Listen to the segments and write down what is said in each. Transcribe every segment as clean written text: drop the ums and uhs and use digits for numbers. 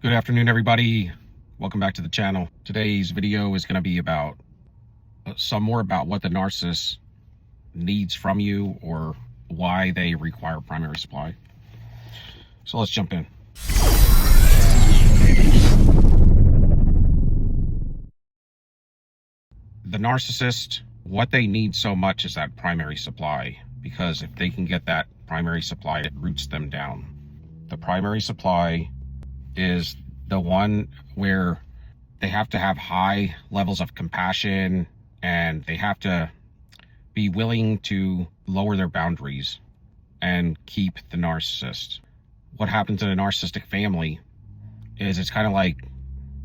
Good afternoon, everybody. Welcome back to the channel. Today's video is going to be about some more about what the narcissist needs from you or why they require primary supply. So let's jump in. The narcissist, what they need so much is that primary supply, because if they can get that primary supply, it roots them down. The primary supply is the one where they have to have high levels of compassion and they have to be willing to lower their boundaries and keep the narcissist. What happens in a narcissistic family is it's kind of like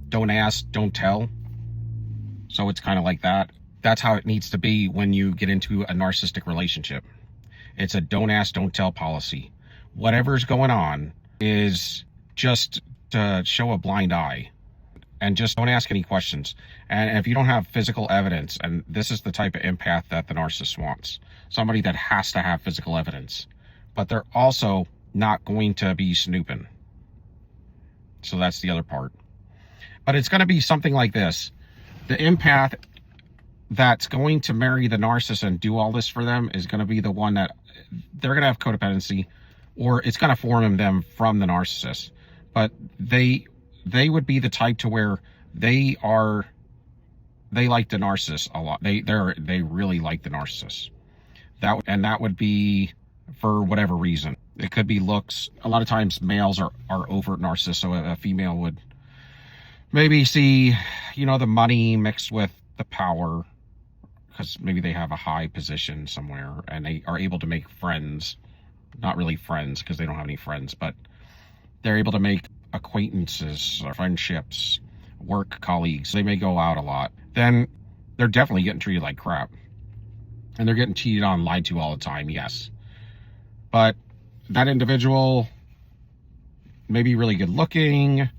don't ask, don't tell. So it's kind of like that. That's how it needs to be when you get into a narcissistic relationship. It's a don't ask, don't tell policy. Whatever's going on is just to show a blind eye and just don't ask any questions. And if you don't have physical evidence, and this is the type of empath that the narcissist wants, somebody that has to have physical evidence, but they're also not going to be snooping. So that's the other part. But it's going to be something like this. The empath that's going to marry the narcissist and do all this for them is going to be the one that they're going to have codependency, or it's going to form them from the narcissist. But they would be the type to where they like the narcissist a lot. They really like the narcissist. That would be for whatever reason. It could be looks. A lot of times males are overt narcissists, so a female would maybe see, the money mixed with the power, because maybe they have a high position somewhere and they are able to make friends. Not really friends, because they don't have any friends, but they're able to make acquaintances, friendships, work colleagues. They may go out a lot. Then they're definitely getting treated like crap. And they're getting cheated on, lied to all the time, yes. But that individual may be really good looking,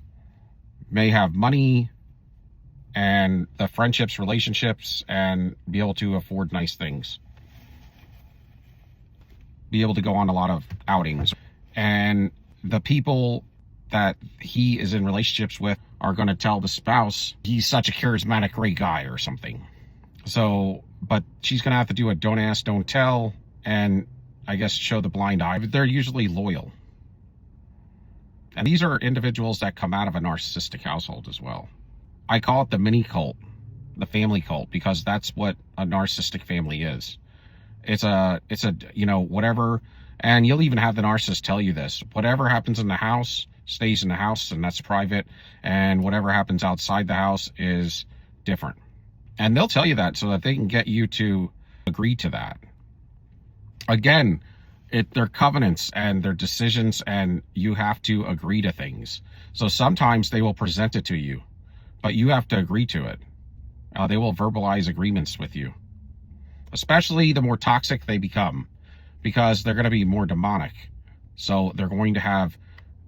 may have money, and the friendships, relationships, and be able to afford nice things. Be able to go on a lot of outings. And the people that he is in relationships with are going to tell the spouse he's such a charismatic, great guy or something. So, but she's going to have to do a don't ask, don't tell, and I guess show the blind eye. They're usually loyal. And these are individuals that come out of a narcissistic household as well. I call it the mini cult, the family cult, because that's what a narcissistic family is. It's a whatever. And you'll even have the narcissist tell you this. Whatever happens in the house stays in the house, and that's private. And whatever happens outside the house is different. And they'll tell you that so that they can get you to agree to that. Again, they're covenants and their decisions, and you have to agree to things. So sometimes they will present it to you, but you have to agree to it. They will verbalize agreements with you, especially the more toxic they become, because they're going to be more demonic. So they're going to have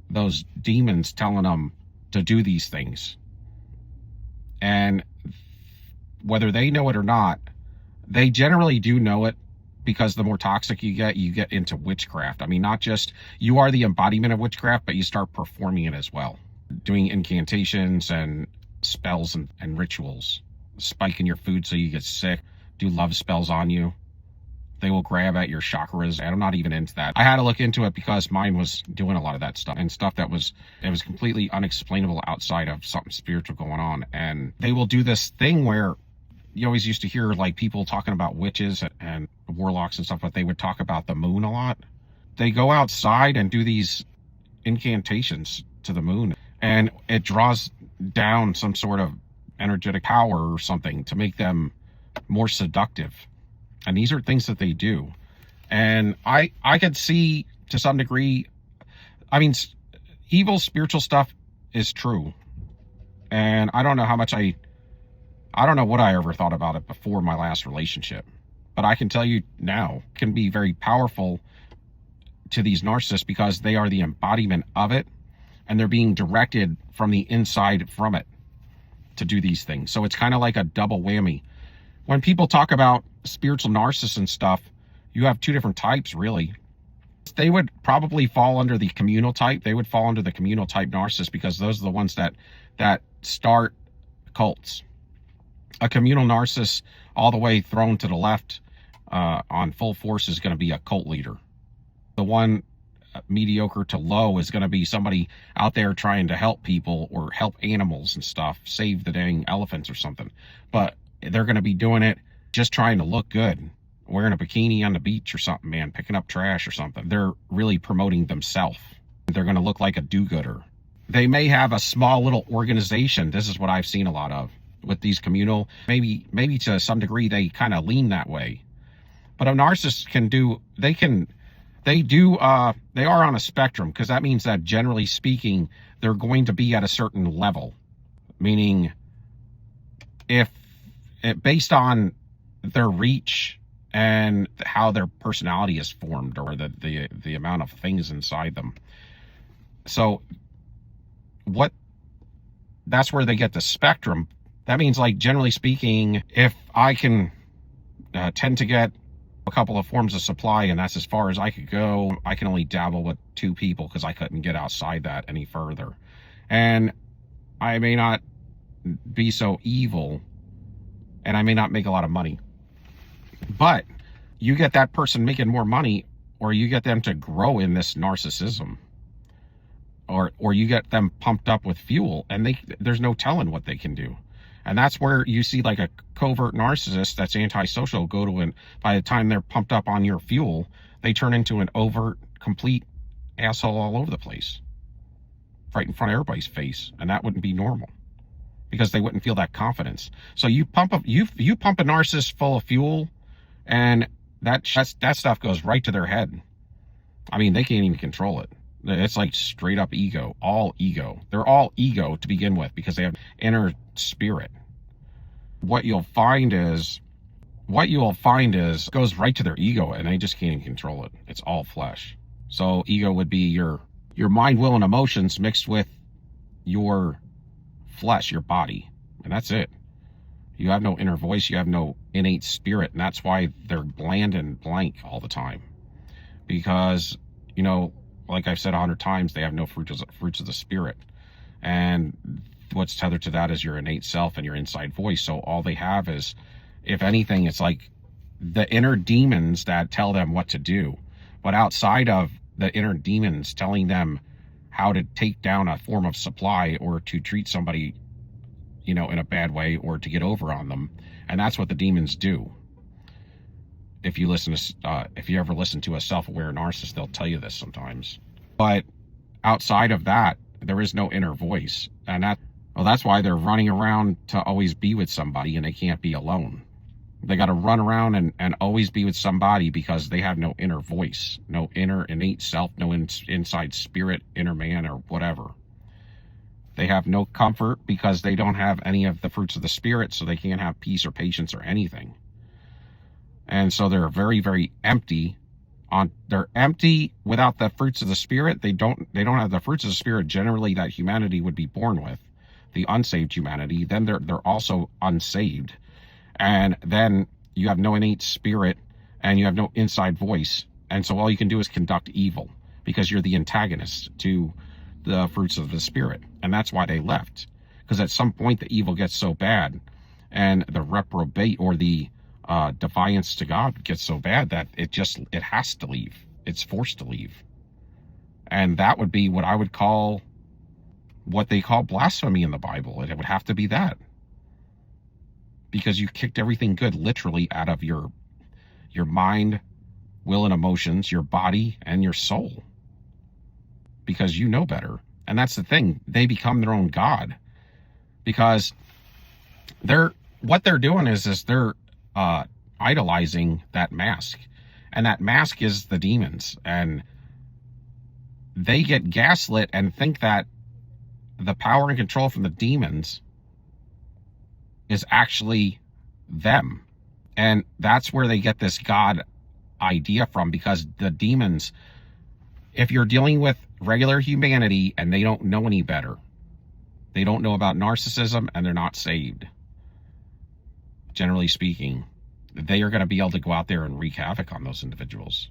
those demons telling them to do these things. And whether they know it or not, they generally do know it, because the more toxic you get into witchcraft. I mean, not just you are the embodiment of witchcraft, but you start performing it as well. Doing incantations and spells and rituals. Spike in your food so you get sick. Do love spells on you. They will grab at your chakras, and I'm not even into that. I had to look into it because mine was doing a lot of that stuff, and stuff that was completely unexplainable outside of something spiritual going on. And they will do this thing where you always used to hear like people talking about witches and warlocks and stuff, but they would talk about the moon a lot. They go outside and do these incantations to the moon, and it draws down some sort of energetic power or something to make them more seductive. And these are things that they do. And I could see to some degree, I mean, evil spiritual stuff is true. And I don't know how much I don't know what I ever thought about it before my last relationship. But I can tell you now, it can be very powerful to these narcissists because they are the embodiment of it. And they're being directed from the inside from it to do these things. So it's kind of like a double whammy. When people talk about spiritual narcissists and stuff, you have two different types, really. They would probably fall under the communal type. They would fall under the communal type narcissist, because those are the ones that start cults. A communal narcissist, all the way thrown to the left on full force, is going to be a cult leader. The one mediocre to low is going to be somebody out there trying to help people or help animals and stuff, save the dang elephants or something. But they're going to be doing it just trying to look good, wearing a bikini on the beach or something, man, picking up trash or something. They're really promoting themselves. They're going to look like a do-gooder. They may have a small little organization. This is what I've seen a lot of with these communal. Maybe to some degree they kind of lean that way. But a narcissist they are on a spectrum, because that means that generally speaking, they're going to be at a certain level. Meaning, based on their reach and how their personality is formed, or the amount of things inside them. So that's where they get the spectrum. That means, like, generally speaking, if I can tend to get a couple of forms of supply, and that's as far as I could go, I can only dabble with 2 people, because I couldn't get outside that any further. And I may not be so evil, and I may not make a lot of money. But you get that person making more money, or you get them to grow in this narcissism, or you get them pumped up with fuel, and there's no telling what they can do. And that's where you see, like, a covert narcissist that's antisocial by the time they're pumped up on your fuel, they turn into an overt, complete asshole all over the place, right in front of everybody's face. And that wouldn't be normal, because they wouldn't feel that confidence. So you pump a narcissist full of fuel, and that stuff goes right to their head. I mean, they can't even control it. It's like straight up ego, all ego. They're all ego to begin with, because they have inner spirit. What you'll find is it goes right to their ego, and they just can't even control it. It's all flesh. So ego would be your mind, will, and emotions mixed with your flesh, your body. And that's it. You have no inner voice. You have no innate spirit. And that's why they're bland and blank all the time. Because, like I've said 100 times, they have no fruits of the spirit. And what's tethered to that is your innate self and your inside voice. So all they have is, if anything, it's like the inner demons that tell them what to do. But outside of the inner demons telling them how to take down a form of supply, or to treat somebody, in a bad way, or to get over on them. And that's what the demons do. If you ever listen to a self-aware narcissist, they'll tell you this sometimes. But outside of that, there is no inner voice. And that's why they're running around to always be with somebody, and they can't be alone. They got to run around and always be with somebody, because they have no inner voice, no inner innate self, no inside spirit, inner man, or whatever. They have no comfort, because they don't have any of the fruits of the spirit, so they can't have peace or patience or anything. And so they're very, very empty. They're empty without the fruits of the spirit. They don't have the fruits of the spirit generally that humanity would be born with, the unsaved humanity. Then they're also unsaved. And then you have no innate spirit, and you have no inside voice. And so all you can do is conduct evil, because you're the antagonist to the fruits of the spirit. And that's why they left. Because at some point the evil gets so bad, and the reprobate, or the defiance to God, gets so bad that it has to leave. It's forced to leave. And that would be what I would call, what they call blasphemy in the Bible. It would have to be that. Because you kicked everything good literally out of your mind, will, and emotions, your body, and your soul. Because you know better. And that's the thing. They become their own God. Because what they're doing is they're idolizing that mask. And that mask is the demons. And they get gaslit and think that the power and control from the demons is actually them. And that's where they get this God idea from, because the demons, if you're dealing with regular humanity and they don't know any better, they don't know about narcissism, and they're not saved, generally speaking, they are going to be able to go out there and wreak havoc on those individuals.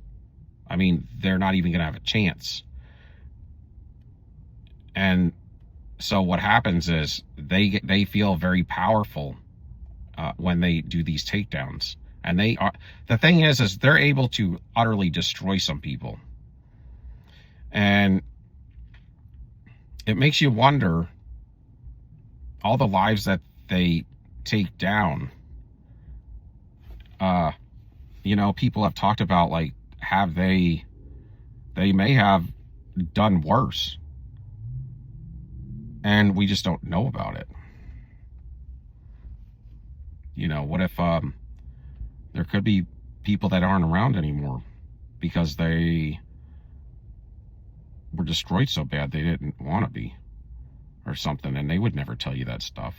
I mean, they're not even going to have a chance. And so what happens is they feel very powerful when they do these takedowns. And the thing is they're able to utterly destroy some people. And it makes you wonder, all the lives that they take down, people have talked about, like, they may have done worse, and we just don't know about it. What if there could be people that aren't around anymore because they were destroyed so bad they didn't want to be, or something, and they would never tell you that stuff.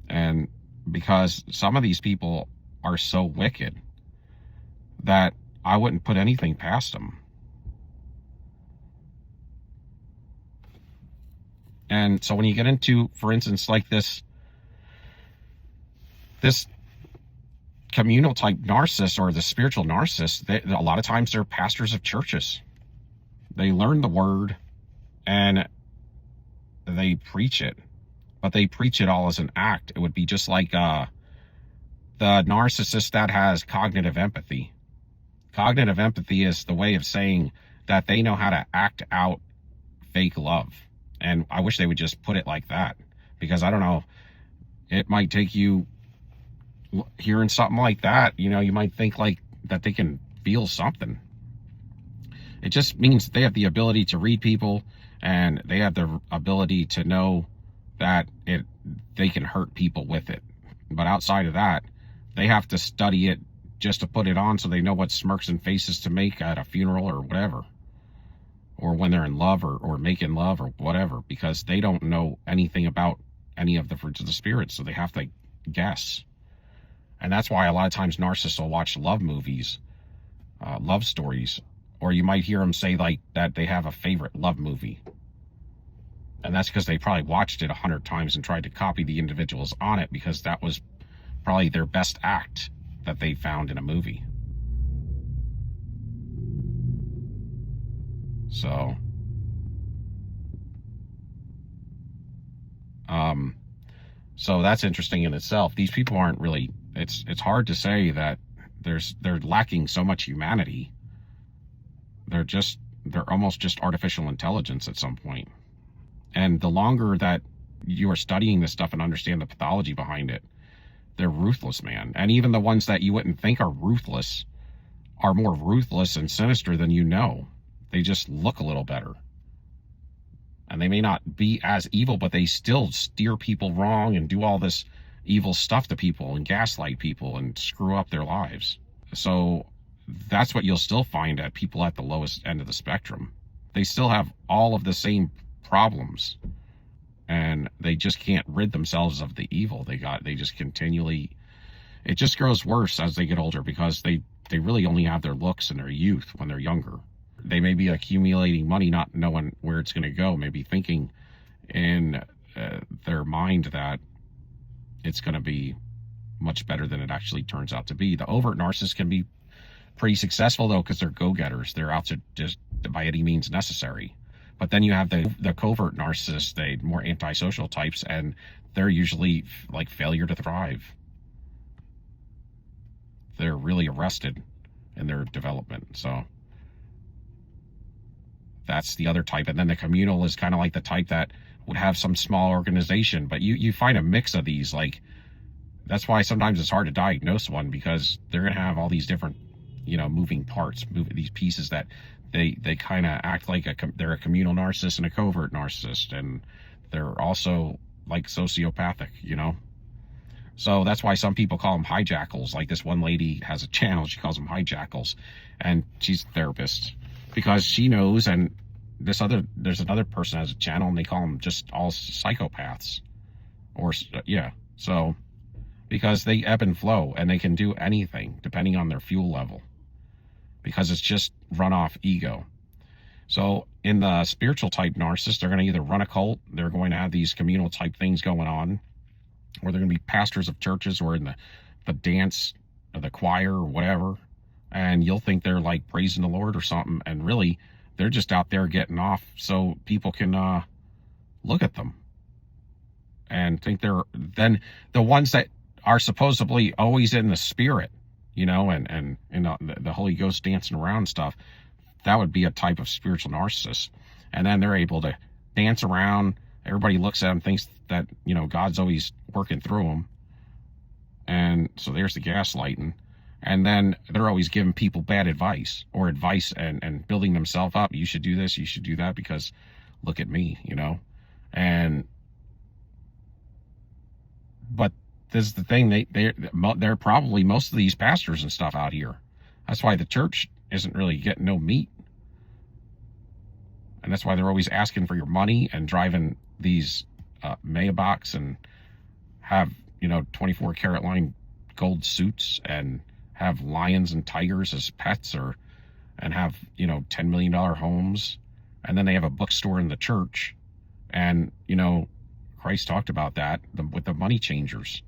And because some of these people are so wicked that I wouldn't put anything past them. And so when you get into, for instance, like this communal type narcissist, or the spiritual narcissist, a lot of times they're pastors of churches. They learn the word and they preach it, but they preach it all as an act. It would be just like the narcissist that has cognitive empathy. Cognitive empathy is the way of saying that they know how to act out fake love. And I wish they would just put it like that, because I don't know, it might take you hearing something like that, you might think like that they can feel something. It just means they have the ability to read people, and they have the ability to know that they can hurt people with it. But outside of that, they have to study it just to put it on, so they know what smirks and faces to make at a funeral or whatever, or when they're in love or making love or whatever, because they don't know anything about any of the fruits of the spirit, so they have to guess. And that's why a lot of times narcissists will watch love movies, love stories, or you might hear them say like that they have a favorite love movie. And that's because they probably watched it 100 times and tried to copy the individuals on it, because that was probably their best act that they found in a movie. So, so that's interesting in itself. These people aren't really, it's hard to say that they're lacking so much humanity. They're almost just artificial intelligence at some point. And the longer that you are studying this stuff and understand the pathology behind it, they're ruthless, man. And even the ones that you wouldn't think are ruthless are more ruthless and sinister than you know. They just look a little better. And they may not be as evil, but they still steer people wrong and do all this evil stuff to people and gaslight people and screw up their lives. So that's what you'll still find at people at the lowest end of the spectrum. They still have all of the same problems, and they just can't rid themselves of the evil they got. They just continually, it just grows worse as they get older, because they really only have their looks and their youth when they're younger. They may be accumulating money, not knowing where it's going to go, maybe thinking in their mind that it's going to be much better than it actually turns out to be. The overt narcissists can be pretty successful, though, because they're go-getters. They're out to just by any means necessary. But then you have the covert narcissists, the more antisocial types, and they're usually like failure to thrive. They're really arrested in their development. So that's the other type. And then the communal is kind of like the type that would have some small organization, but you find a mix of these. Like, that's why sometimes it's hard to diagnose one, because they're going to have all these different, moving parts, these pieces that they kind of act like they're a communal narcissist and a covert narcissist, and they're also like sociopathic, So that's why some people call them hijackals. Like this one lady has a channel, she calls them hijackals, and she's a therapist, because she knows, and there's another person has a channel, and they call them just all psychopaths, or so because they ebb and flow, and they can do anything depending on their fuel level, because it's just run off ego. So in the spiritual type narcissist, they're going to either run a cult, they're going to have these communal type things going on, or they're going to be pastors of churches, or in the dance or the choir or whatever, and you'll think they're like praising the Lord or something, and really they're just out there getting off so people can look at them and think they're then the ones that are supposedly always in the spirit, you know, and the Holy Ghost dancing around and stuff. That would be a type of spiritual narcissist. And then they're able to dance around. Everybody looks at them, thinks that, you know, God's always working through them. And so there's the gaslighting. And then they're always giving people bad advice and building themselves up. You should do this, you should do that, because look at me, you know. But this is the thing, they're probably most of these pastors and stuff out here. That's why the church isn't really getting no meat. And that's why they're always asking for your money and driving these Maybachs and have, you know, 24 karat line gold suits and have lions and tigers as pets, and have, you know, $10 million homes. And then they have a bookstore in the church. And, you know, Christ talked about that with the money changers.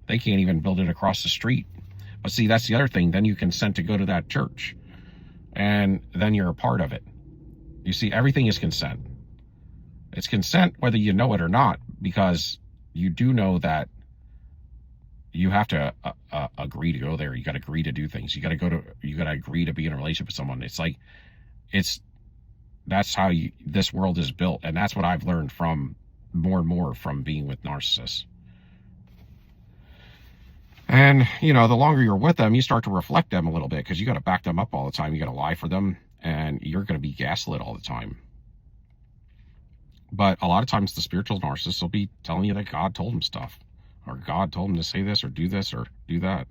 They can't even build it across the street. But see, that's the other thing. Then you consent to go to that church, and then you're a part of it. You see, everything is consent. It's consent whether you know it or not, because you do know that you have to agree to go there. You got to agree to do things. You got to agree to be in a relationship with someone. That's how this world is built. And that's what I've learned from more and more from being with narcissists. And, you know, the longer you're with them, you start to reflect them a little bit, because you got to back them up all the time. You got to lie for them, and you're going to be gaslit all the time. But a lot of times the spiritual narcissists will be telling you that God told them stuff, or God told them to say this or do that,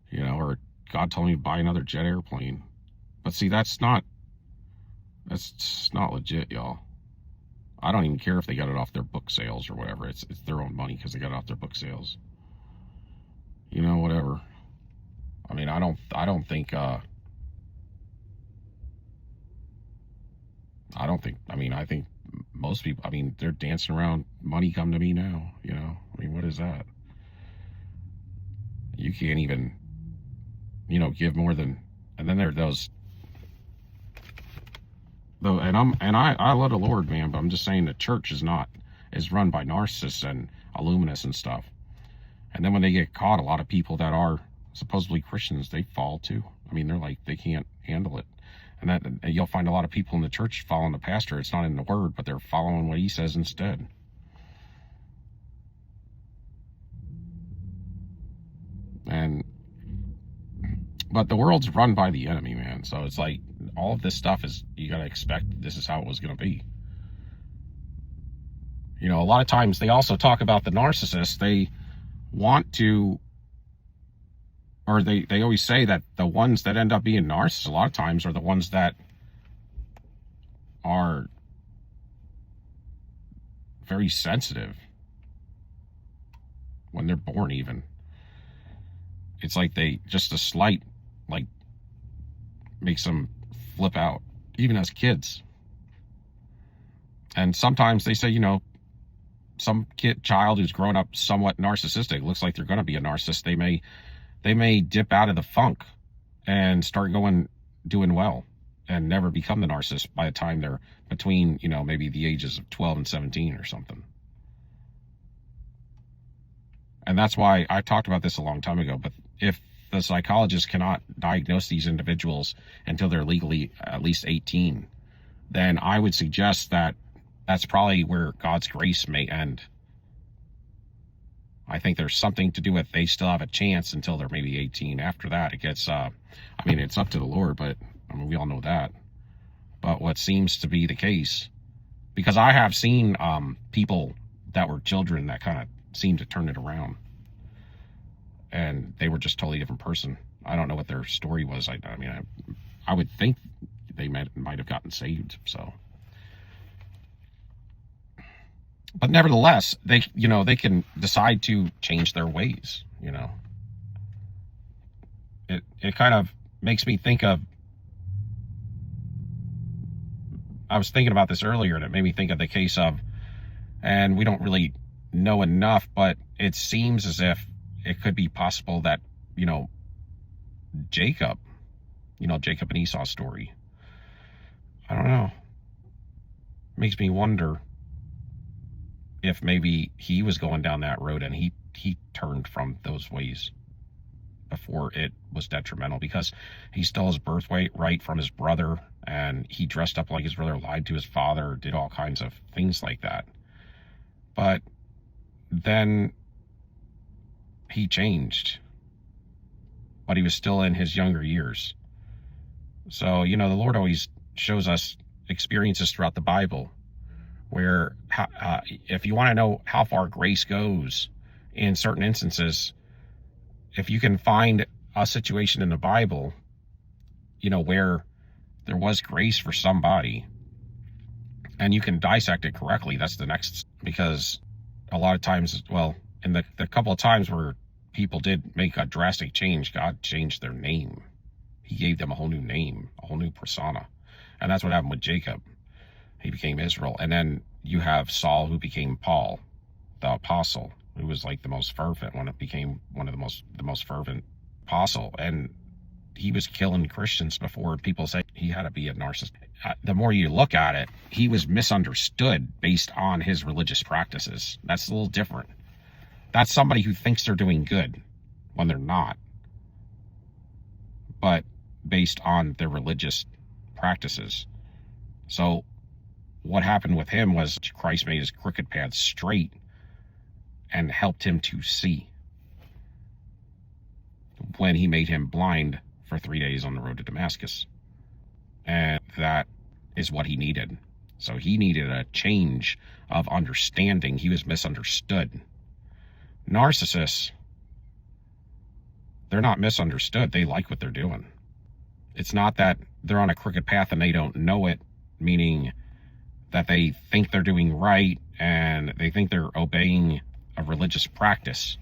you know, or God told me to buy another jet airplane. But see, that's not legit, y'all. I don't even care if they got it off their book sales or whatever. It's their own money because they got it off their book sales. You know, whatever. I mean, I think most people, they're dancing around money come to me now, you know. I mean, what is that? You can't even, you know, give more than, and then there are those, though, and I love the Lord, man, but I'm just saying the church is run by narcissists and illuminists and stuff. And then when they get caught, a lot of people that are supposedly Christians, they fall too. I mean, they're like, they can't handle it. And you'll find a lot of people in the church following the pastor. It's not in the word, but they're following what he says instead. But the world's run by the enemy, man. So it's like, all of this stuff is, you got to expect this is how it was going to be. You know, a lot of times they also talk about the narcissists. They want to, or they always say that the ones that end up being narcissists a lot of times are the ones that are very sensitive when they're born even. It's like just a slight, like, makes them flip out, even as kids. And sometimes they say, you know, some child who's grown up somewhat narcissistic, looks like they're going to be a narcissist. They may dip out of the funk and start doing well and never become the narcissist by the time they're between, you know, maybe the ages of 12 and 17 or something. And that's why I talked about this a long time ago. But if the psychologist cannot diagnose these individuals until they're legally at least 18, then I would suggest that that's probably where God's grace may end. I think there's something to do with they still have a chance until they're maybe 18. After that, it gets, it's up to the Lord, but we all know that. But what seems to be the case, because I have seen people that were children that kind of seemed to turn it around, and they were just a totally different person. I don't know what their story was. I would think they might have gotten saved. So, but nevertheless, they can decide to change their ways. You know, it kind of makes me think of. I was thinking about this earlier, and it made me think of the case of, and we don't really know enough, but it seems as if it could be possible that you know, Jacob, Jacob and Esau's story. I don't know. Makes me wonder if maybe he was going down that road and he turned from those ways before it was detrimental, because he stole his birthright right from his brother, and he dressed up like his brother, lied to his father, did all kinds of things like that. But then he changed, but he was still in his younger years. So, the Lord always shows us experiences throughout the Bible where, if you want to know how far grace goes in certain instances, if you can find a situation in the Bible, where there was grace for somebody, and you can dissect it correctly, that's the next, because a lot of times, well, in the couple of times where people did make a drastic change, God changed their name. He gave them a whole new name, a whole new persona. And that's what happened with Jacob. He became Israel. And then you have Saul, who became Paul, the apostle, who was like the most fervent when it became one of the most fervent apostle. And he was killing Christians before people say he had to be a narcissist. The more you look at it, he was misunderstood based on his religious practices. That's a little different. That's somebody who thinks they're doing good when they're not, but based on their religious practices. So what happened with him was Christ made his crooked path straight and helped him to see when he made him blind for 3 days on the road to Damascus. And that is what he needed. So he needed a change of understanding. He was misunderstood. Narcissists, they're not misunderstood. They like what they're doing. It's not that they're on a crooked path and they don't know it, meaning that they think they're doing right and they think they're obeying a religious practice.